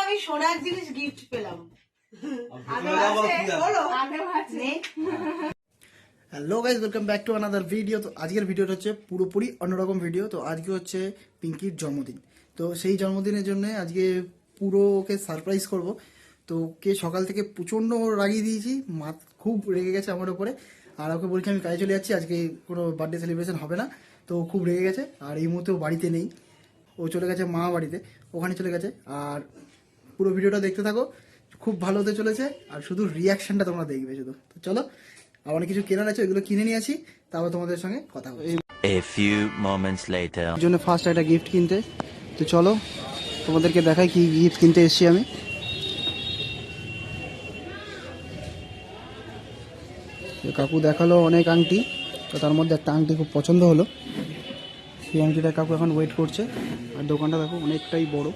আমি সোনার জিনিস গিফট পেলাম। Hello guys, welcome back to another video. তো আজকের ভিডিওটা হচ্ছে পুরোপুরি অন্যরকম ভিডিও। তো আজকে হচ্ছে পিঙ্কির জন্মদিন। তো সেই জন্মদিনের জন্য আজকে পুরো ওকে সারপ্রাইজ করব। তো ওকে সকাল থেকে প্রচণ্ড রাগিয়ে দিয়েছি, খুব রেগে গেছে আমার উপরে। আর ওকে বলছি আমি কাজে চলে যাচ্ছি, আজকে কোনো বার্থডে সেলিব্রেশন হবে না। তো ও খুব রেগে গেছে, আর এই মুহূর্তে ও বাড়িতে নেই, ও চলে গেছে মা বাড়িতে, ওখানে চলে গেছে। আর পুরো ভিডিওটা দেখতে থাকো, খুব ভালো হতে চলেছে। আর শুধু রিয়াকশনটা তোমরা দেখবে শুধু। তো চলো, আমার কিছু কেনার আছে, ওইগুলো কিনে নিয়ে আসি, তারপর তোমাদের সঙ্গে কথা হবে। A few moments later. এর জন্য ফার্স্ট একটা গিফট কিনতে। তো চলো তোমাদেরকে দেখাই কি গিফট কিনতে এসেছি আমি। তো কাকু দেখালো অনেক আংটি, তো তার মধ্যে একটা আংটি খুব পছন্দ হলো। সেই আংটিটা কাকু এখন ওয়েট করছে। আর দোকানটা দেখো অনেকটাই বড়।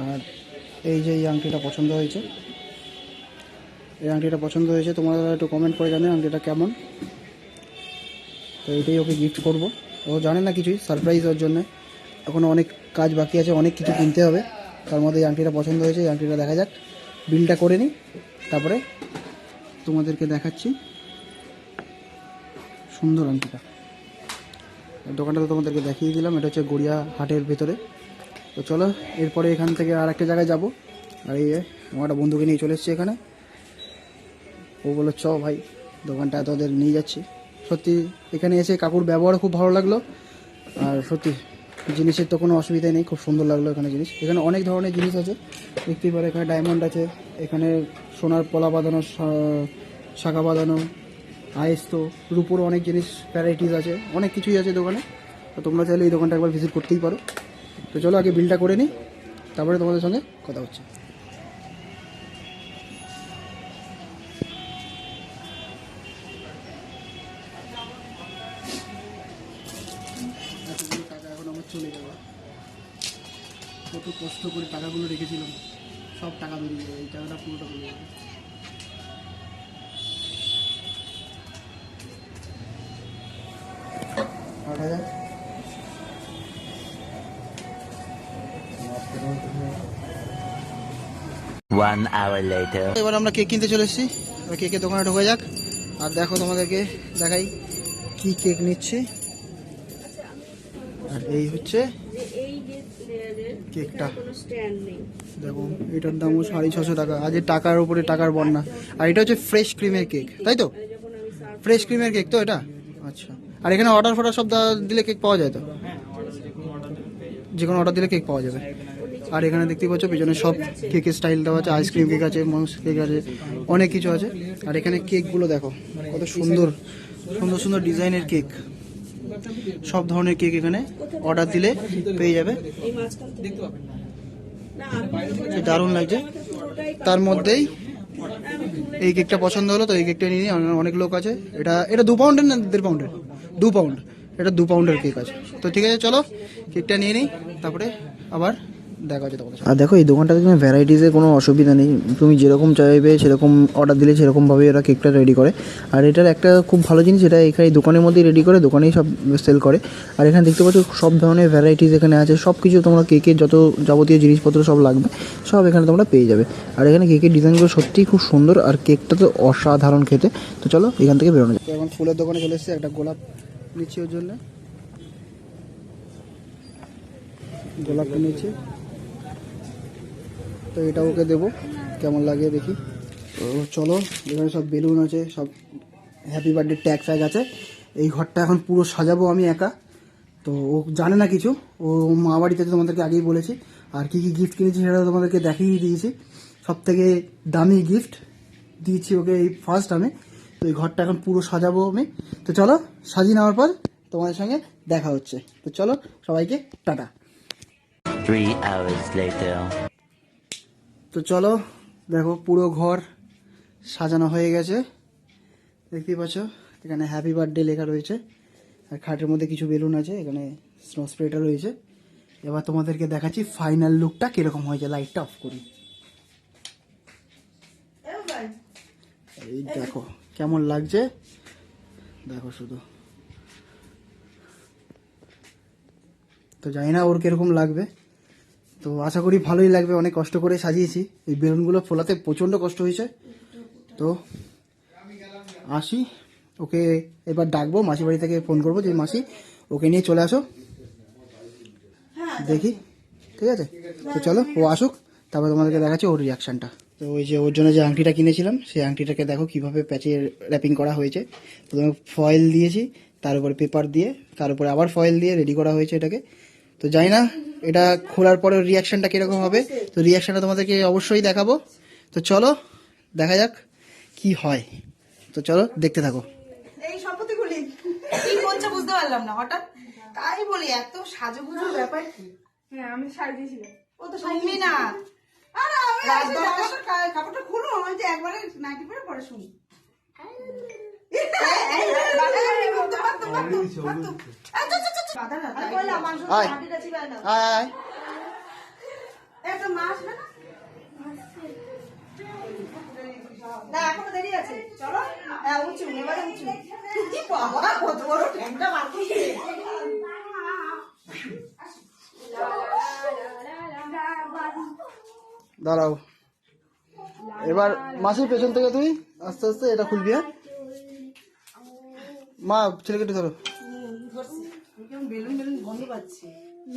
আর এই যে এই আংটিটা পছন্দ হয়েছে, এই আংটিটা পছন্দ হয়েছে। তোমরা একটু কমেন্ট করে জানে আংটিটা কেমন। তো এটাই ওকে গিফট করব। ও জানে না কিছুই, সারপ্রাইজ ওর জন্য। এখনও অনেক কাজ বাকি আছে, অনেক কিছু কিনতে হবে। তার মধ্যে এই আংটিটা পছন্দ হয়েছে, এই আংটিটা দেখা যাক, বিলটা করে নিই, তারপরে তোমাদেরকে দেখাচ্ছি। সুন্দর আংটিটা, দোকানটা তো তোমাদেরকে দেখিয়ে দিলাম। এটা হচ্ছে গড়িয়া হাটের ভেতরে। তো চলো এরপরে এখান থেকে আর একটা জায়গায় যাব। আর এই আমার একটা বন্ধুকে নিয়ে চলে এসেছি এখানে। ও বললো চ ভাই, দোকানটা তোদের নিয়ে যাচ্ছি। সত্যি এখানে এসে কাকুর ব্যবহারও খুব ভালো লাগলো। আর সত্যি জিনিসের তো কোনো অসুবিধাই নেই, খুব সুন্দর লাগলো এখানে জিনিস। এখানে অনেক ধরনের জিনিস আছে দেখতেই পারো। এখানে ডায়মন্ড আছে, এখানে সোনার পলা বাঁধানো, শাখা বাঁধানো, আইস্ত, রূপোর অনেক জিনিস ভ্যারাইটিস আছে, অনেক কিছুই আছে দোকানে। তো তোমরা চাইলে এই দোকানটা একবার ভিজিট করতেই পারো। তো চলো আগে বিলটা করে নিই, তারপরে তোমাদের সঙ্গে কথা হচ্ছে। টাকা এখন আমার চলে যাবে, কত কষ্ট করে টাকাগুলো রেখেছিলাম, সব টাকা বেরিয়ে যাবে, এই টাকাটা পুরোটা বেরিয়ে যাবে। 8,000। One hour later. এবার আমরা কেক কিনতে চলে এসেছি, এবার কেকের দোকানে ঢোকা যাক। আর দেখো তোমাদেরকে দেখাই কি কেক নিচ্ছি। আর এই হচ্ছে কেকটা, দেখো এটার দামও 650 টাকা। আজ টাকার উপরে টাকার বন্যা। আর এটা হচ্ছে ফ্রেশ ক্রিমের কেক, তাই তো? ফ্রেশ ক্রিমের কেক তো এটা? আচ্ছা। আর এখানে অর্ডার ফর্ডার সব দিলে কেক পাওয়া যায় তো? যে কোনো অর্ডার দিলে কেক পাওয়া যাবে। আর এখানে দেখতেই পাচ্ছ পিছনে সব কেকের স্টাইল দেওয়া আছে, আইসক্রিম কেক আছে, মাউস কেক আছে, অনেক কিছু আছে। আর এখানে কেকগুলো দেখো কত সুন্দর সুন্দর সুন্দর ডিজাইনের কেক, সব ধরনের কেক এখানে অর্ডার দিলে পেয়ে যাবে। দারুণ লাগছে। তার মধ্যেই এই কেকটা পছন্দ হলো, তো এই কেকটা নিয়ে অনেক লোক আছে। এটা 2 পাউন্ডের না 1.5 পাউন্ডের? 2 পাউন্ড, এটা 2 পাউন্ডের কেক আছে। তো ঠিক আছে, চলো কেকটা নিয়ে নিই, তারপরে আবার দেখা হচ্ছে তোমাদের। আর দেখো এই দোকানটাতে কোনো ভ্যারাইটিসের কোনো অসুবিধা নেই, তুমি যেরকম চাইবে সেরকম অর্ডার দিলে সেরকমভাবে ওরা কেকটা রেডি করে। আর এটার একটা খুব ভালো জিনিস, এটা এখানে দোকানের মধ্যেই রেডি করে, দোকানেই সব সেল করে। আর এখানে দেখতে পাচ্ছ সব ধরনের ভ্যারাইটিস এখানে আছে, সব কিছু তোমরা কেকের যত যাবতীয় জিনিসপত্র সব লাগবে সব এখানে তোমরা পেয়ে যাবে। আর এখানে কেকের ডিজাইনগুলো সত্যিই খুব সুন্দর, আর কেকটা তো অসাধারণ খেতে। তো চলো এখান থেকে বেরোনো যায়। এখন ফুলের দোকানে চলে এসেছে, একটা গোলাপ নিচ্ছি ওর জন্য, গোলাপটা নিচ্ছি। তো এটা ওকে দেবো, কেমন লাগে দেখি। তো চলো, এখানে সব বেলুন আছে, সব হ্যাপি বার্থডে ট্যাগ ফ্যাগ আছে। এই ঘরটা এখন পুরো সাজাবো আমি একা। তো ও জানে না কিছু, ও মা বাড়িতে তোমাদেরকে আগেই বলেছি। আর কী কী গিফট কিনেছি সেটা তোমাদেরকে দেখিয়ে দিয়েছি। সব থেকে দামি গিফট দিয়েছি ওকে এই ফার্স্ট আমি। তো এই ঘরটা এখন পুরো সাজাবো আমি। তো চলো সাজিয়ে নেওয়ার পর তোমাদের সঙ্গে দেখা হচ্ছে। তো চলো সবাইকে টাটা। 3 hours later. তো চলো দেখো পুরো ঘর সাজানো হয়ে গেছে, দেখতেই পাচ্ছ। এখানে হ্যাপি বার্থডে লেখা রয়েছে, আর খাটের মধ্যে কিছু বেলুন আছে, এখানে স্নো স্প্রেটা রয়েছে। এবার তোমাদেরকে দেখাচ্ছি ফাইনাল লুকটা কিরকম হয়েছে। লাইটটা অফ করি, এই দেখো কেমন লাগছে, দেখো শুধু। তো জানি না ওর কিরকম লাগবে, তো আশা করি ভালোই লাগবে, অনেক কষ্ট করে সাজিয়েছি। এই বেলুনগুলো ফোলাতে প্রচণ্ড কষ্ট হয়েছে। তো আসি, ওকে এবার ডাকবো, মাসি বাড়ি থেকে ফোন করবো যে মাসি ওকে নিয়ে চলে আসো, দেখি, ঠিক আছে? তো চলো ও আসুক, তারপর তোমাদেরকে দেখাচ্ছি ওর রিয়াকশানটা। তো ওই যে ওর জন্য যে আংটিটা কিনেছিলাম, সেই আংটিটাকে দেখো কিভাবে প্যাচে র্যাপিং করা হয়েছে। প্রথমে ফয়েল দিয়েছি, তার উপরে পেপার দিয়ে, তার উপরে আবার ফয়েল দিয়ে রেডি করা হয়েছে এটাকে। তো জানি না এটা খোলার পরে রিয়াকশানটা কীরকম হবে, তো রিয়াকশানটা তোমাদেরকে অবশ্যই দেখাবো। তো চলো দেখা যাক কি হয়। তো চলো দেখতে থাকো। এই সম্পত্তি গুলি কি করছে বুঝতে পারলাম না হঠাৎ, তাই বলি এত সাজুগুজুর ব্যাপার কি? হ্যাঁ আমি সাজিয়েছিলাম। ও তো শুনবি না। আরে আমি কাপড়টা খুলো, ওই যে একবারে নাইটি পরে পরে শুনি। আয় আয়, একটা মাছ না, না এখনো দেরি আছে, চলো। হ্যাঁ উঁচু, এবারে উঁচু। বাবা কত বড় ঠ্যাংটা বার করছে। দাঁড়াও, এবার মাসির পেছন থেকে তুই আস্তে আস্তে এটা খুলবি। হ্যাঁ মা, ছেলেকে একটু ধরো। বেলুন বেলুন গন্ধ পাচ্ছি।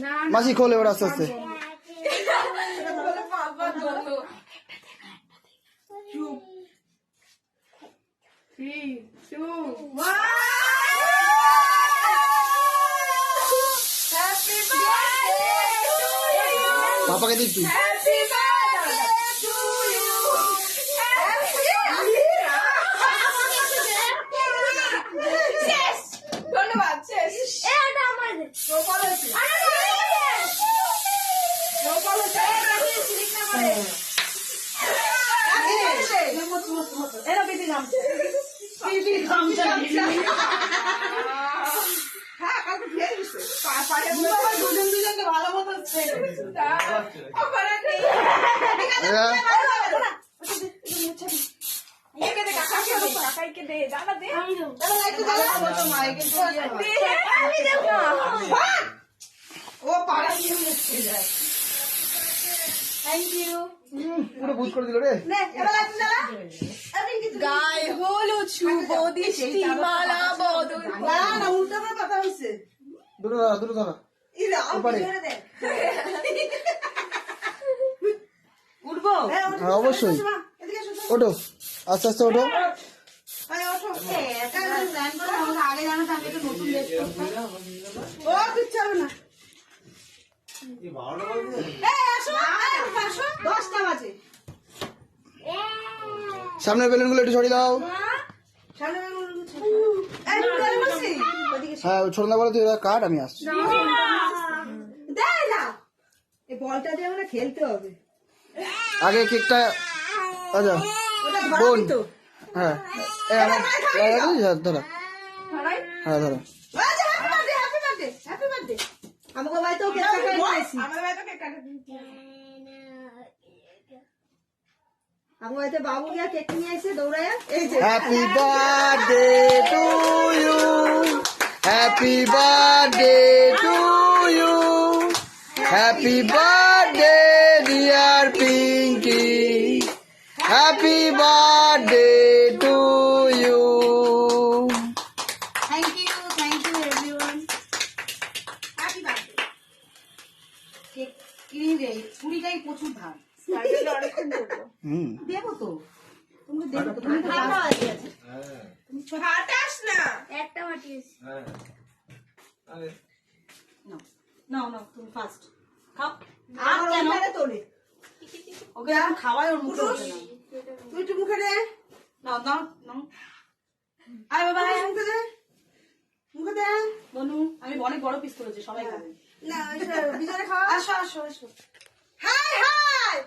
না মাসি খোলে ওর আস্তে আস্তে। চুপ। 3, 2, পাপাকে দিচ্ছি। ধন্যবাদ। শেষ। এরা বেশি ঘামছে, বেশি ঘামছে। হ্যাঁ কালকে ফেলে দিচ্ছে। দুজন দুজনকে ভালো মতো ফেলে দিচ্ছে। আমার আর নেই। একে দে, কাকাকে দে, কাকাইকে দে, দাদা দে। একটু দাঁড়াও, বলতো মা, কিন্তু ইয়ে হয়। দে, আমি দেব না। ও পাড়া দিয়ে মুখে যায়। Thank you. পুরো ভূত করে দিল রে। নে, এবার লাইট জ্বালা। আমি কিছু গায়ে হলুদ শুভ দৃষ্টি মালা বদল। না না, উল্টা করে কথা হইছে। দুটো ধরা, দুটো ধরা। ইরে আউ এবারে। ছেড়ে দে। উঠবো? হ্যাঁ, অবশ্যই। এদিকে এসো তো। ওঠো, আস্তে আস্তে ওঠো। আরে ওঠো। এটা প্ল্যান করে আমাকে আগে জানাতে, আমি একটা নতুন ড্রেস করতাম। ও কিচ্ছু হবে না। এই আসো, আসো। 10টা বাজে। সামনের বেলুনগুলো একটু সরিয়ে দাও। সামনে বেলুন গুছো। এই বেলুন বসি। ওদিকে হ্যাঁ ছোট না বলে তুই এবার কাট, আমি আসছি। দে না। এই বলটা দিয়ে আমরা খেলতে হবে। আগে কেকটা, আচ্ছা ওটা বোন। ধরো তো। হ্যাঁ এই আমার ধরো, হ্যাঁ ধরো। আচ্ছা happy birthday, happy birthday, happy birthday. আমাকে বাইতেও কেক কাটা নিয়েছি। আমার বাড়িতে কেক কাটা দিচ্ছি। আমার বাড়িতে বাবু গিয়া কেক নিয়ে এসে দৌড়ায়, এই যে happy birthday to you, happy birthday to you, happy birthday dear Pinky, happy birthday to you. Thank you everyone. Happy birthday. Cake কিনে দে, পুরিটাই প্রচুর ধান। সাইকেলে অনেকক্ষণ করবো। দেবো তো, তুমি দেবো তো, তুমি তো ভালো আছে। হাঁটাস না। একটা মাটিয়েছি। নাও নাও, তুমি ফার্স্ট খাও। আর কেন তোলে ওকে এখন খাওয়াই, ওর মুখে ওঠে না। তুই একটু মুখে দে। নাও নাও নাও। আয় বাবা, আয় মুখে দে, মুখে দে। বনু, আমি অনেক বড় পিস করেছি, সবাই খাবে। না বিজয় খাওয়া। আসো আসো আসো। হাই হাই,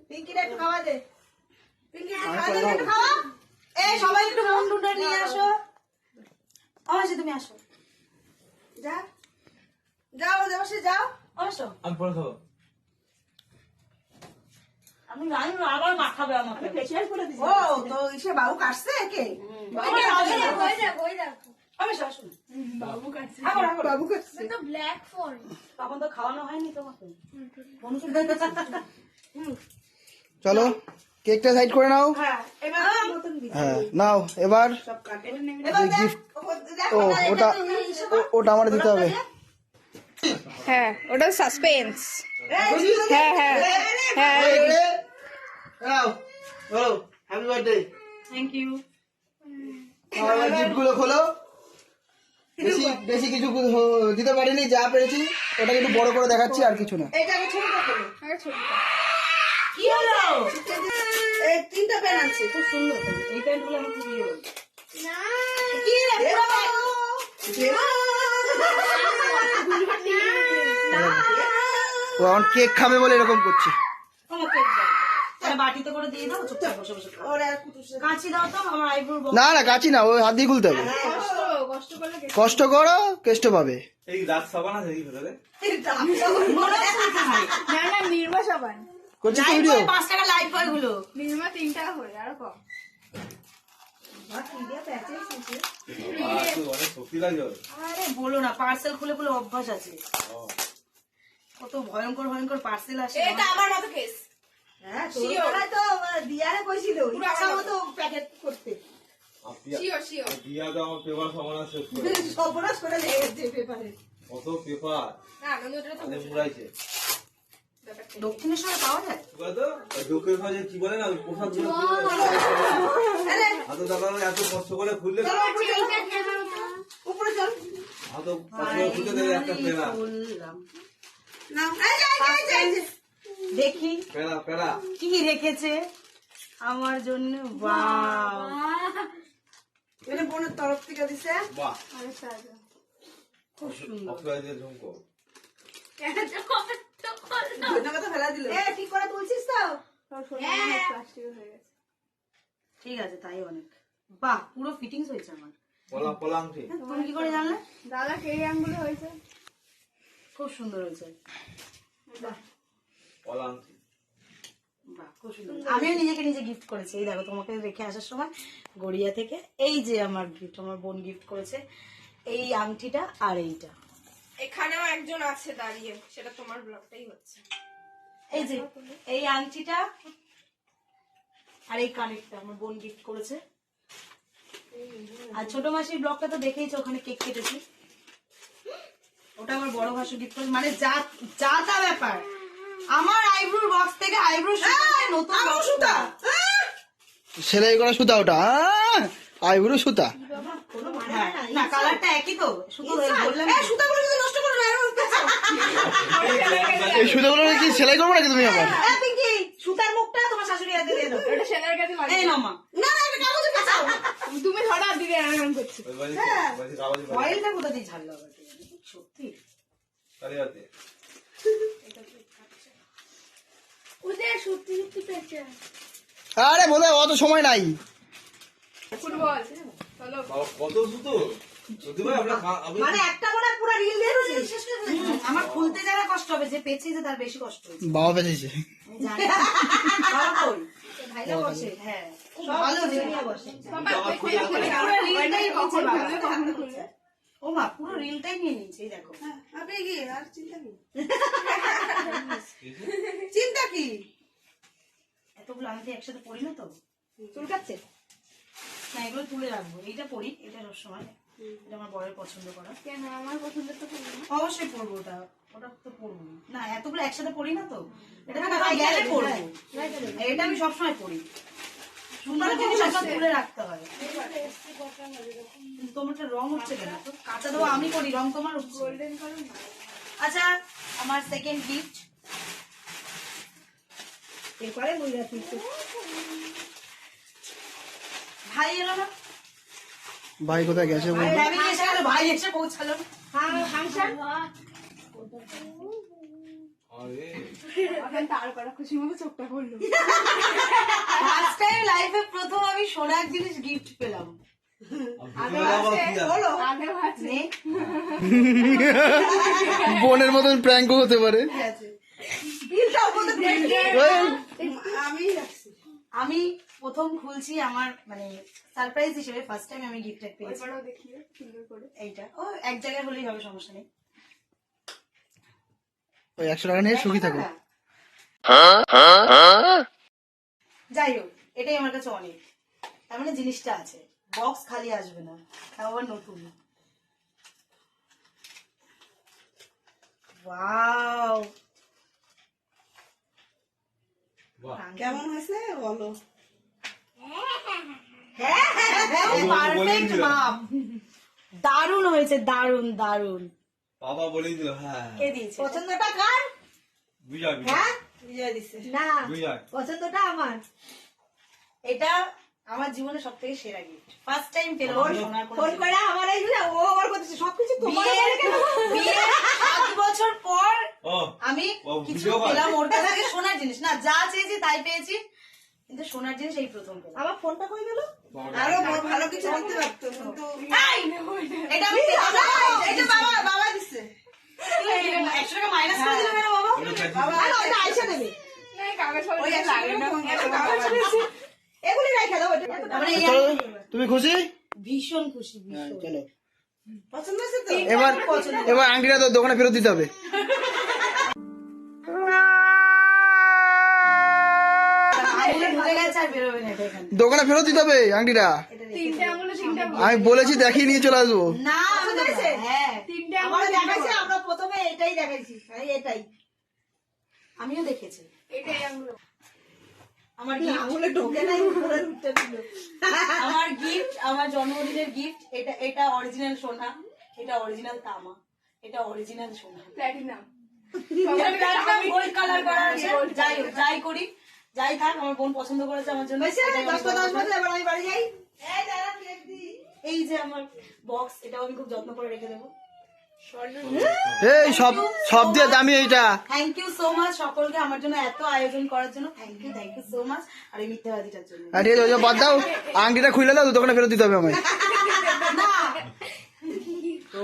পিঙ্কিটা একটু খাওয়া দে। পিঙ্কি একটু খাওয়া। এই সবাই একটু মন টুনটা নিয়ে আসো। অবশ্যই তুমি আসো। যা যাও, অবশ্যই যাও। অবশ্য আমি পরে খাবো। আমি জানি না, আবার মাখাবে আমাকে। ফেসিয়াল করে দিছি। ও তো ইসে বাবু কাটছে কে? ওই দেখ, ওই দেখ। আমি শাশুন বাবু কাছে বাবু কাছে তো ব্ল্যাক ফোন তখন তো খাওয়ানো হয়নি তোমাকে চলো কেকটা সাইড করে নাও। হ্যাঁ এবার নতুন দিচ্ছি হ্যাঁ নাও এবার সব কাটে যে gift- ও ওটা ওটা আমার দিতে হবে। হ্যাঁ ওটা সাসপেন্স হ্যাঁ হ্যাঁ হ্যাঁ হ্যাপি বার্থডে। থ্যাংক ইউ আমার গিফট গুলো খোলো। বেশি বেশি কিছু দিতে পারিনি, যা পেরেছি ওটাকে একটু বড় করে দেখাচ্ছি, আর কিছু না। এটাকে ছোটটা করো ছবিটা কি হলো এই তিনটা পেন আছে খুব সুন্দর তো এই পেনগুলো আমার খুব ইয়ে না কি রে ও এখন কেক খাবে বলে এরকম করছে। আমাকে আরে বাটিতে করে দিয়ে দাও চুপচাপ বসে বসে খাও। ওরে আর কুটুসে কাঁচি দাও তো আমার আইব্রো না না কাচি না, ওই হাত দিয়ে খুলতে হবে। কষ্ট করলে কষ্ট করো কেষ্ট পাবে। এই দাঁত সাবান আছে কি ভেতরে? না না নির্মা সাবান করছিস তো ভিডিও? 5 টাকা লাইভ বয় গুলো নির্মা 3 টাকা করে আরো কম অনেক শক্তি লাগে ওর। আরে বলো না পার্সেল খুলে খুলে অভ্যাস আছে কত ভয়ঙ্কর ভয়ঙ্কর পার্সেল আসে এটা আমার মতো কেস হ্যাঁ তোর বেলায় তো দিয়ারে কইছিল ইচ্ছা মতো প্যাকেট করতে আর দিয়া- শিওর শিওর আর দিয়া তো আমার পেপার সামানা শেষ করে সর্বনাশ করে লেগেছে পেপারে কত পেপার না আনন্দটা তো আরে মুড়াইছে। দক্ষিণেশ্বরে পাওয়া যায় কি বলতো ঢোকের কাজে কি বলে না ওই প্রসাদ গুলো কি বলে? এত দাদা এত কষ্ট করে খুললে উপরে চল এত কষ্ট করে খুলতে দেবে একটা পেড়া বললাম না এই যে দেখি পেড়া পেড়া কি রেখেছে আমার জন্য বাহ এটা বোনের তরফ থেকে দিছে বাহ আরে সাজা খুব সুন্দর অফলাইনে ঝুমকো ধন্যবাদ ফেলা দিল এ ঠিক করে তুলছিস তো প্লাস্টিক হয়ে গেছে ঠিক আছে তাই অনেক বাহ পুরো ফিটিংস হয়েছে আমার পলা পলা আংটি তুমি কি করে জানলে দাদা কে আঙ্গুলে হয়েছে খুব সুন্দর হয়েছে বাহ পলা আংটি বাহ খুব সুন্দর আমিও নিজেকে নিজে গিফট করেছি এই দেখো তোমাকে রেখে আসার সময় গড়িয়া থেকে এই যে আমার গিফট আমার বোন গিফট করেছে এই আংটিটা আর এইটা এখানেও একজন আছে দাঁড়িয়ে সেটা তোমার ব্লগটাই হচ্ছে এই যে এই আংটিটা আর এই কানেরটা আমার বোন গিফট করেছে আর ছোট মাসির ব্লগটা তো দেখেইছো ওখানে কেক কেটেছি ওটা আমার বড় ভাসু গিফট করেছে মানে যা যা তা ব্যাপার আমার আইব্রো বক্স থেকে আইব্রো নতুন সুতা সেলাই করা সুতা ওটা, আইবুড়ো সুতা। না কালারটা একই তো শুধু বললাম সুতাগুলো যদি নষ্ট করো না এই সুতাগুলো কি সেলাই করবো নাকি তুমি আবার? পিঙ্কি সুতার মুখটা তোমার শাশুড়ি হাতে দিয়ে দাও এটা সেলার কাছে লাগে এই নাও মা না না এটা কাগজে পেঁচাও তুমি ধরা দিকে এরকম করছো ওই বাড়ি বাড়ি কাগজে বাড়ি অয়েলটা কোথা দিয়ে ঝাড়লো আবার সত্যি কালিয়াতে ওদের সত্যি সত্যি পেয়েছে আরে বোধ হয় অত সময় নাই। ফুটবল চলো বাবা কত সুতো সত্যি ভাই আমরা মানে একটা বড় পুরো রিল দিয়ে শেষ করে ফেলেছি আমার খুলতে যারা কষ্ট হবে যে পেঁচিয়েছে তার বেশি কষ্ট হয়েছে বাবা পেঁচেছে। জানি বাবা কই ভাইলা বসে হ্যাঁ খুব ভালো জেনিয়া বসে পুরো রিলটাই নিচে বাবা ও মা পুরো রিলটাই নিয়ে নিয়েছে এই দেখো আপনি কি আর চিন্তা কি চিন্তা কি এতগুলো আমি তো একসাথে পড়ি না তো চুলকাচ্ছে না এগুলো তুলে রাখবো এইটা পড়ি এটা সবসময় এটা আমার বরের পছন্দ করা কেন আমার পছন্দের তো পছন্দ না অবশ্যই পড়বো ওটা ওটা তো পড়বো না এতগুলো একসাথে পড়ি না তো এটা তো গেলে পড়বো এটা আমি সবসময় পড়ি সুন্দর জিনিস সব তুলে রাখতে হয় কিন্তু তোমারটা রং হচ্ছে কেন তো কাঁচা দেবো আমি করি রং তোমার গোল্ডেন কালার আচ্ছা আমার সেকেন্ড গিফট এরপরে ভাই এলো না ভাই কোথায় গেছে বলবো? ফ্যামিলি এসে গেল ভাই এসে পৌঁছালো ফাংশন আরে এখন তার করা খুশি মতো চোখটা করলো ফার্স্ট টাইম লাইফে প্রথম আমি সোনার জিনিস গিফট পেলাম আগে ভাবছি নে বোনের মতন প্র্যাঙ্কও হতে পারে। বিলটা ওপরে ওই, আমি প্রথম খুলছি আমার মানে সারপ্রাইজ হিসেবে ফার্স্ট টাইম আমি গিফট পেয়েছি। দেখিয়ে সুন্দর করে। এইটা ও এক জায়গায় হলেই হবে, সমস্যা নেই। ওই 100 টাকা নিয়ে সুখী থাকো। যাই হোক, এটাই আমার কাছে অনেক। তার মানে জিনিসটা আছে, বক্স খালি আসবে না, তাও আবার নতুন। ওয়াও, কেমন হয়েছে বলো? হ্যাঁ পারফেক্ট মাপ, দারুণ হয়েছে, দারুণ দারুণ। বাবা বলেই দিল। হ্যাঁ কে দিয়েছে? পছন্দটা কার? বিজয় হ্যাঁ বিজয় দিছে না, বিজয় পছন্দটা আমার। এটা আমার জীবনে সব থেকে সেরা গিফট, ফার্স্ট টাইম পেলাম। ফোন করে আমার এইগুলো ও আমার করতেছে সবকিছু তোমার। বিয়ে 7 বছর পর ও আমি ও, কিছু ভিডিও কল। পেলাম ওর কাছ থেকে, সোনার জিনিস না, যা চেয়েছি তাই পেয়েছি, কিন্তু সোনার জিনিস এই প্রথম পেলাম। আমার ফোনটা কই গেল? আরো ভালো কিছু দিতে পারতো কিন্তু এটা আমি পেলাম না, এটা বাবা বাবা দিছে। 100 টাকা মাইনাস করে দিল কেন বাবা? আরে ওটা আয়শা দেবে। ওই লাগে না। এগুলি রাখা দাও। তারপরে এই চলো, তুমি খুশি? ভীষণ খুশি, হ্যাঁ, ভীষণ। চলো পছন্দ হয়েছে তো? এবার এবার আংটিটা তো দোকানে ফেরত দিতে হবে। আঙুলে ঢুকে গেছে আর বেরোবে না এটা এখানে। দোকানে ফেরত দিতে হবে আংটিটা। তিনটে আঙুলে তিনটে আমি বলেছি দেখিয়ে নিয়ে চলে আসবো। না বুঝেছে? হ্যাঁ তিনটে আমরা আঙুলে দেখাইছি, আমরা প্রথমে এটাই দেখাইছি, এটাই আমিও দেখেছি। এটাই আঙুলে। আমার gift, আঙুলে ঢোকে নাই উপরে উঠতে দিল। আমার গিফট, আমার জন্মদিনের গিফট। এটা এটা অরিজিনাল সোনা, এটা অরিজিনাল তামা, এটা অরিজিনাল সোনা। প্ল্যাটিনাম। গোল্ড কালার করা আছে। যাই হোক, যাই করি, যাই থাক, আমার বোন পছন্দ করেছে আমার জন্য। এটাই অনেক বড় ব্যাপার। এবার আমি বাড়ি যাই। এই যে আমার বক্স, এটাও আমি খুব যত্ন করে রেখে দেবো। এই সব সব দিয়ে দামি এইটা। থ্যাংক ইউ সো মাচ সকলকে আমার জন্য এত আয়োজন করার জন্য। Thank you so much. আর এই মিথ্যাবাদীটার জন্য আর ঠিক আছে, ওই যে বাদ দাও, আংটিটা খুলে দাও, দোকানে ফেরত দিতে হবে আমায়। না। তো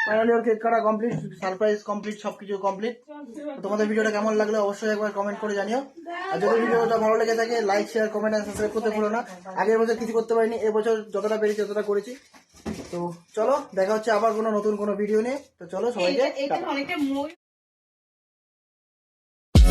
ফাইনালি ওর কেক কাটা কমপ্লিট, সারপ্রাইজ কমপ্লিট, সবকিছু কমপ্লিট। তোমাদের ভিডিওটা কেমন লাগলো অবশ্যই একবার কমেন্ট করে জানিও। আর যদি ভিডিওটা ভালো লেগে থাকে লাইক, শেয়ার, কমেন্ট আর সাবস্ক্রাইব করতে ভুলো না। আগের বছর কিছু করতে পারিনি, এবছর যতটা পেরেছি ততটা করেছি। তো চলো দেখা হচ্ছে আবার কোনো নতুন কোনো ভিডিও নিয়ে। তো চলো সবাইকে এইটা টাটা। অনেকটা মই